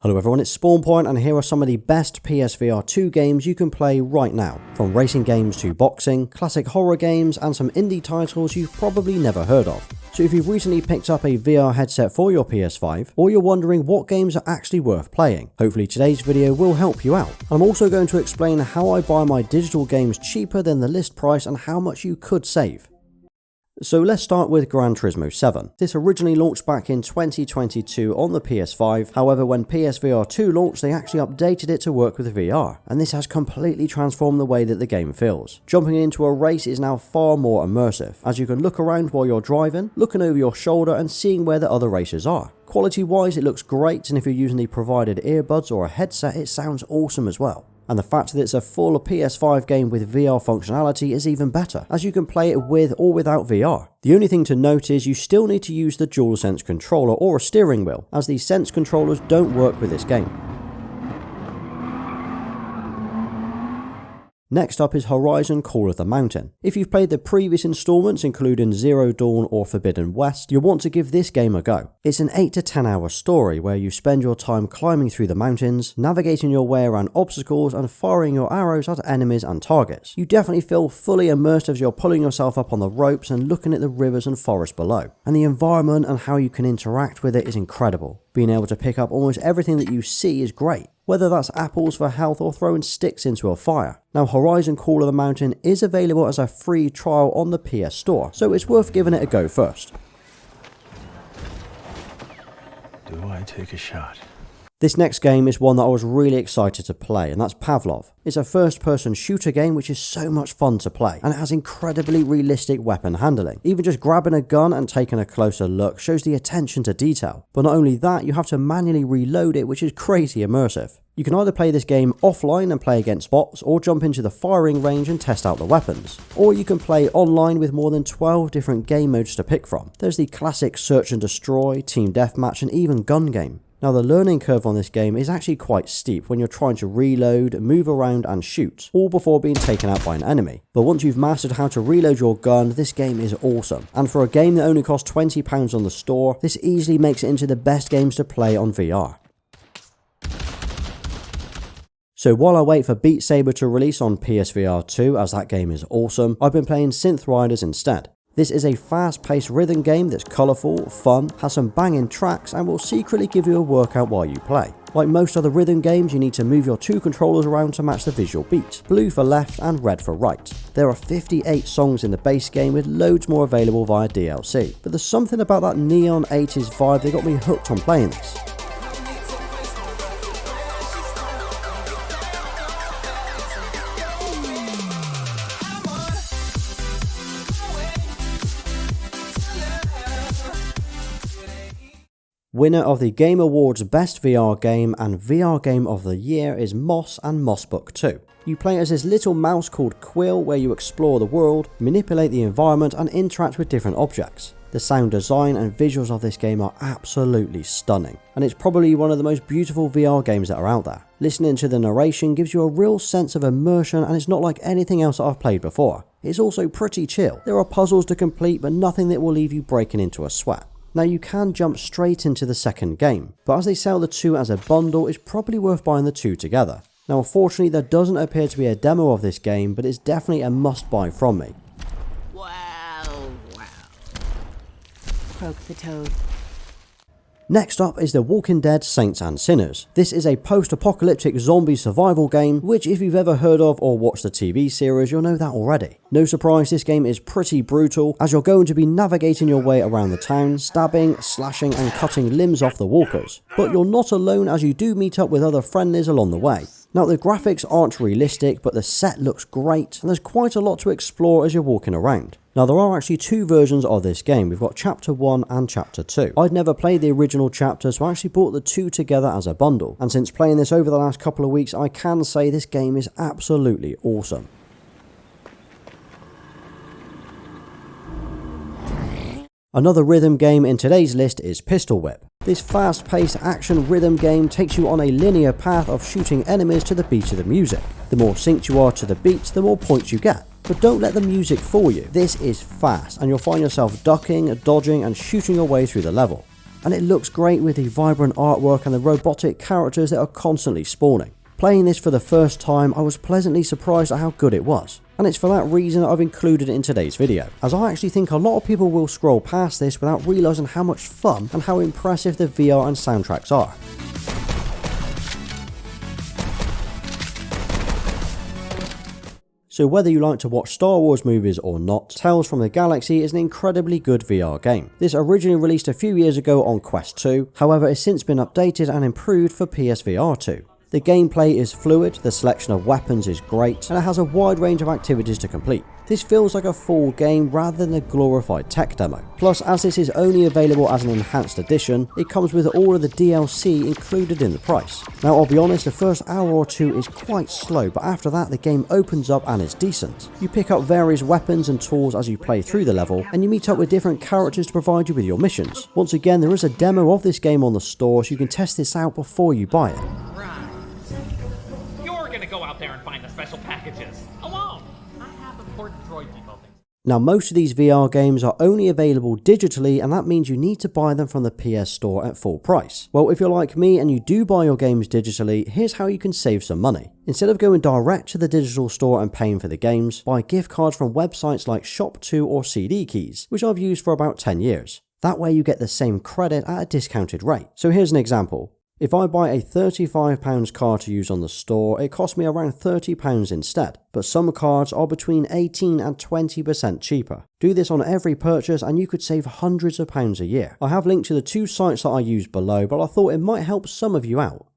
Hello everyone, it's SpawnPoint and here are some of the best PSVR2 games you can play right now. From racing games to boxing, classic horror games and some indie titles you've probably never heard of. So if you've recently picked up a VR headset for your PS5 or you're wondering what games are actually worth playing, hopefully today's video will help you out. I'm also going to explain how I buy my digital games cheaper than the list price and how much you could save. So let's start with Gran Turismo 7. This originally launched back in 2022 on the PS5, however when PSVR2 launched they actually updated it to work with VR, and this has completely transformed the way that the game feels. Jumping into a race is now far more immersive, as you can look around while you're driving, looking over your shoulder and seeing where the other racers are. Quality wise it looks great, and if you're using the provided earbuds or a headset it sounds awesome as well. And the fact that it's a full PS5 game with VR functionality is even better, as you can play it with or without VR. The only thing to note is you still need to use the DualSense controller or a steering wheel, as the Sense controllers don't work with this game. Next up is Horizon Call of the Mountain. If you've played the previous installments including Zero Dawn or Forbidden West, you'll want to give this game a go. It's an 8 to 10 hour story where you spend your time climbing through the mountains, navigating your way around obstacles and firing your arrows at enemies and targets. You definitely feel fully immersed as you're pulling yourself up on the ropes and looking at the rivers and forests below. And the environment and how you can interact with it is incredible. Being able to pick up almost everything that you see is great, whether that's apples for health or throwing sticks into a fire. Now Horizon Call of the Mountain is available as a free trial on the PS Store, so it's worth giving it a go first. Do I take a shot? This next game is one that I was really excited to play, and that's Pavlov. It's a first-person shooter game which is so much fun to play, and it has incredibly realistic weapon handling. Even just grabbing a gun and taking a closer look shows the attention to detail. But not only that, you have to manually reload it, which is crazy immersive. You can either play this game offline and play against bots, or jump into the firing range and test out the weapons. Or you can play online with more than 12 different game modes to pick from. There's the classic search and destroy, team deathmatch and even gun game. Now the learning curve on this game is actually quite steep when you're trying to reload, move around and shoot, all before being taken out by an enemy. But once you've mastered how to reload your gun, this game is awesome. And for a game that only costs £20 on the store, this easily makes it into the best games to play on VR. So while I wait for Beat Saber to release on PSVR2, as that game is awesome, I've been playing Synth Riders instead. This is a fast-paced rhythm game that's colourful, fun, has some banging tracks and will secretly give you a workout while you play. Like most other rhythm games, you need to move your two controllers around to match the visual beat, blue for left and red for right. There are 58 songs in the base game with loads more available via DLC, but there's something about that neon 80s vibe that got me hooked on playing this. Winner of the Game Awards Best VR Game and VR Game of the Year is Moss and Moss Book 2. You play as this little mouse called Quill where you explore the world, manipulate the environment and interact with different objects. The sound design and visuals of this game are absolutely stunning, and it's probably one of the most beautiful VR games that are out there. Listening to the narration gives you a real sense of immersion and it's not like anything else that I've played before. It's also pretty chill. There are puzzles to complete but nothing that will leave you breaking into a sweat. Now you can jump straight into the second game, but as they sell the two as a bundle, it's probably worth buying the two together. Now unfortunately there doesn't appear to be a demo of this game, but it's definitely a must buy from me. Wow. Croak the toad. Next up is The Walking Dead Saints and Sinners. This is a post-apocalyptic zombie survival game, which if you've ever heard of or watched the TV series, you'll know that already. No surprise, this game is pretty brutal, as you're going to be navigating your way around the town, stabbing, slashing and cutting limbs off the walkers. But you're not alone, as you do meet up with other friendlies along the way. Now the graphics aren't realistic, but the set looks great and there's quite a lot to explore as you're walking around. Now there are actually two versions of this game. We've got Chapter 1 and Chapter 2. I'd never played the original chapter, so I actually bought the two together as a bundle. And since playing this over the last couple of weeks, I can say this game is absolutely awesome. Another rhythm game in today's list is Pistol Whip. This fast-paced action rhythm game takes you on a linear path of shooting enemies to the beat of the music. The more synced you are to the beats, the more points you get. But don't let the music fool you. This is fast, and you'll find yourself ducking, dodging and shooting your way through the level. and it looks great with the vibrant artwork and the robotic characters that are constantly spawning. Playing this for the first time, I was pleasantly surprised at how good it was, and it's for that reason I've included it in today's video, as I actually think a lot of people will scroll past this without realising how much fun and how impressive the VR and soundtracks are. So whether you like to watch Star Wars movies or not, Tales from the Galaxy is an incredibly good VR game. This originally released a few years ago on Quest 2, however it's since been updated and improved for PSVR2. The gameplay is fluid, the selection of weapons is great, and it has a wide range of activities to complete. This feels like a full game rather than a glorified tech demo. Plus, as this is only available as an enhanced edition, it comes with all of the DLC included in the price. Now I'll be honest, the first hour or two is quite slow, but after that the game opens up and is decent. You pick up various weapons and tools as you play through the level, and you meet up with different characters to provide you with your missions. Once again, there is a demo of this game on the store, so you can test this out before you buy it. Go out there and find the special packages alone. I have important droid depot things. Now most of these VR games are only available digitally, and that means you need to buy them from the PS Store at full price. Well, if you're like me and you do buy your games digitally, here's how you can save some money. Instead of going direct to the digital store and paying for the games, buy gift cards from websites like Shop2 or CD Keys, which I've used for about 10 years. That way you get the same credit at a discounted rate. So here's an example. If I buy a £35 card to use on the store, it costs me around £30 instead, but some cards are between 18 and 20% cheaper. Do this on every purchase and you could save hundreds of pounds a year. I have linked to the two sites that I use below, but I thought it might help some of you out.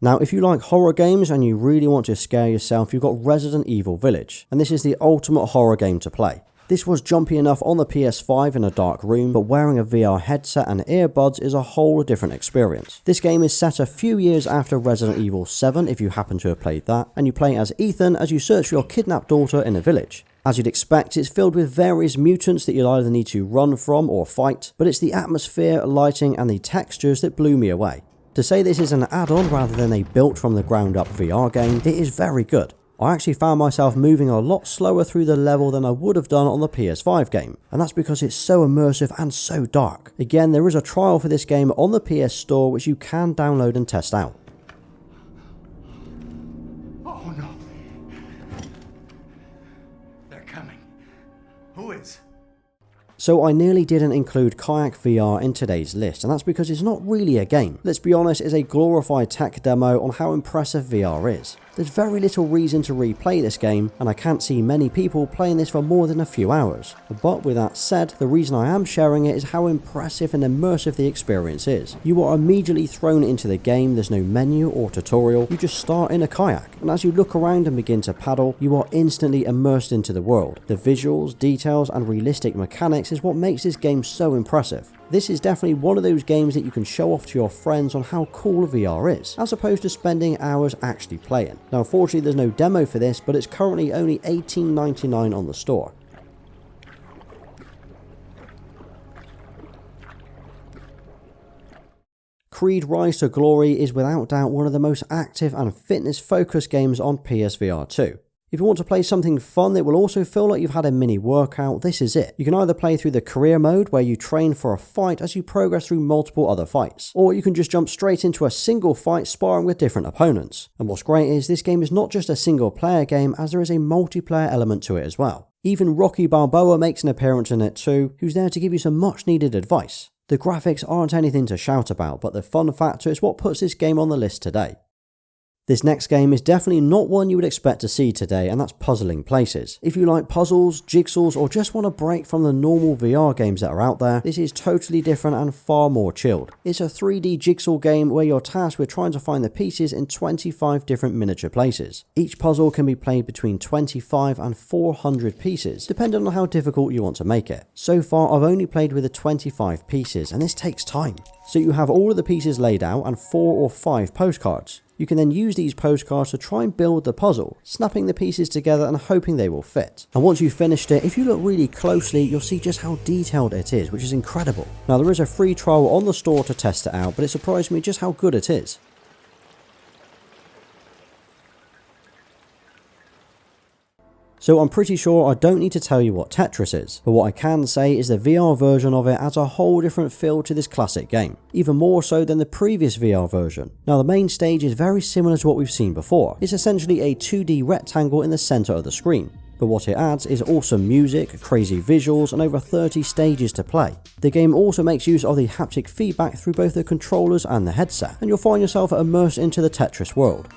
Now, if you like horror games and you really want to scare yourself, you've got Resident Evil Village, and this is the ultimate horror game to play. This was jumpy enough on the PS5 in a dark room, but wearing a VR headset and earbuds is a whole different experience. This game is set a few years after Resident Evil 7 if you happen to have played that, and you play as Ethan as you search for your kidnapped daughter in a village. As you'd expect, it's filled with various mutants that you'll either need to run from or fight, but it's the atmosphere, lighting and the textures that blew me away. To say this is an add-on rather than a built from the ground up VR game, it is very good. I actually found myself moving a lot slower through the level than I would have done on the PS5 game, and that's because it's so immersive and so dark. Again, there is a trial for this game on the PS Store which you can download and test out. Oh no. They're coming. Who is? So I nearly didn't include Kayak VR in today's list, and that's because it's not really a game. Let's be honest, it's a glorified tech demo on how impressive VR is. There's very little reason to replay this game, and I can't see many people playing this for more than a few hours. But with that said, the reason I am sharing it is how impressive and immersive the experience is. You are immediately thrown into the game, there's no menu or tutorial, you just start in a kayak, and as you look around and begin to paddle, you are instantly immersed into the world. The visuals, details and realistic mechanics is what makes this game so impressive. This is definitely one of those games that you can show off to your friends on how cool VR is, as opposed to spending hours actually playing. Now unfortunately there's no demo for this, but it's currently only $18.99 on the store. Creed Rise to Glory is without doubt one of the most active and fitness focused games on PSVR2. If you want to play something fun that will also feel like you've had a mini workout, this is it. You can either play through the career mode where you train for a fight as you progress through multiple other fights, or you can just jump straight into a single fight sparring with different opponents. And what's great is this game is not just a single player game, as there is a multiplayer element to it as well. Even Rocky Balboa makes an appearance in it too, who's there to give you some much needed advice. The graphics aren't anything to shout about, but the fun factor is what puts this game on the list today. This next game is definitely not one you would expect to see today, and that's Puzzling Places. If you like puzzles, jigsaws, or just want a break from the normal VR games that are out there, this is totally different and far more chilled. It's a 3D jigsaw game where you're tasked with trying to find the pieces in 25 different miniature places. Each puzzle can be played between 25 and 400 pieces, depending on how difficult you want to make it. So far, I've only played with the 25 pieces, and this takes time. So you have all of the pieces laid out and 4 or 5 postcards. You can then use these postcards to try and build the puzzle, snapping the pieces together and hoping they will fit. And once you've finished it, if you look really closely, you'll see just how detailed it is, which is incredible. Now there is a free trial on the store to test it out, but it surprised me just how good it is. So I'm pretty sure I don't need to tell you what Tetris is, but what I can say is the VR version of it adds a whole different feel to this classic game, even more so than the previous VR version. Now the main stage is very similar to what we've seen before. It's essentially a 2D rectangle in the center of the screen. But what it adds is awesome music, crazy visuals, and over 30 stages to play. The game also makes use of the haptic feedback through both the controllers and the headset, and you'll find yourself immersed into the Tetris world.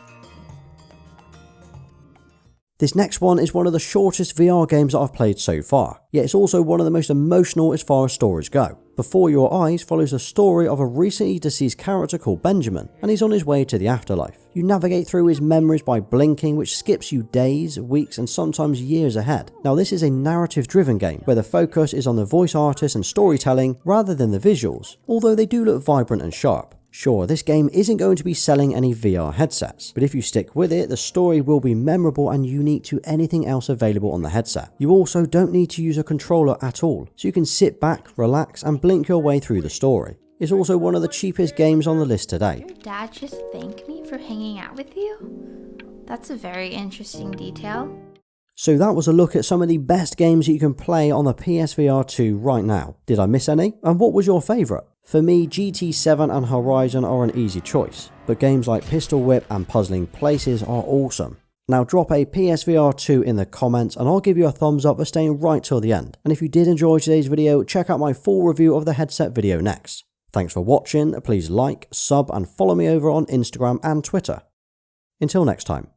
This next one is one of the shortest VR games that I've played so far, yet it's also one of the most emotional as far as stories go. Before Your Eyes follows the story of a recently deceased character called Benjamin, and he's on his way to the afterlife. You navigate through his memories by blinking, which skips you days, weeks, and sometimes years ahead. Now this is a narrative-driven game, where the focus is on the voice artist and storytelling rather than the visuals, although they do look vibrant and sharp. Sure, this game isn't going to be selling any VR headsets, but if you stick with it, the story will be memorable and unique to anything else available on the headset. You also don't need to use a controller at all, so you can sit back, relax, and blink your way through the story. It's also one of the cheapest games on the list today. Your dad just thanked me for hanging out with you? That's a very interesting detail. So that was a look at some of the best games that you can play on the PSVR2 right now. Did I miss any? And what was your favourite? For me, GT7 and Horizon are an easy choice, but games like Pistol Whip and Puzzling Places are awesome. Now drop a PSVR2 in the comments and I'll give you a thumbs up for staying right till the end. And if you did enjoy today's video, check out my full review of the headset video next. Thanks for watching, please like, sub and follow me over on Instagram and Twitter. Until next time.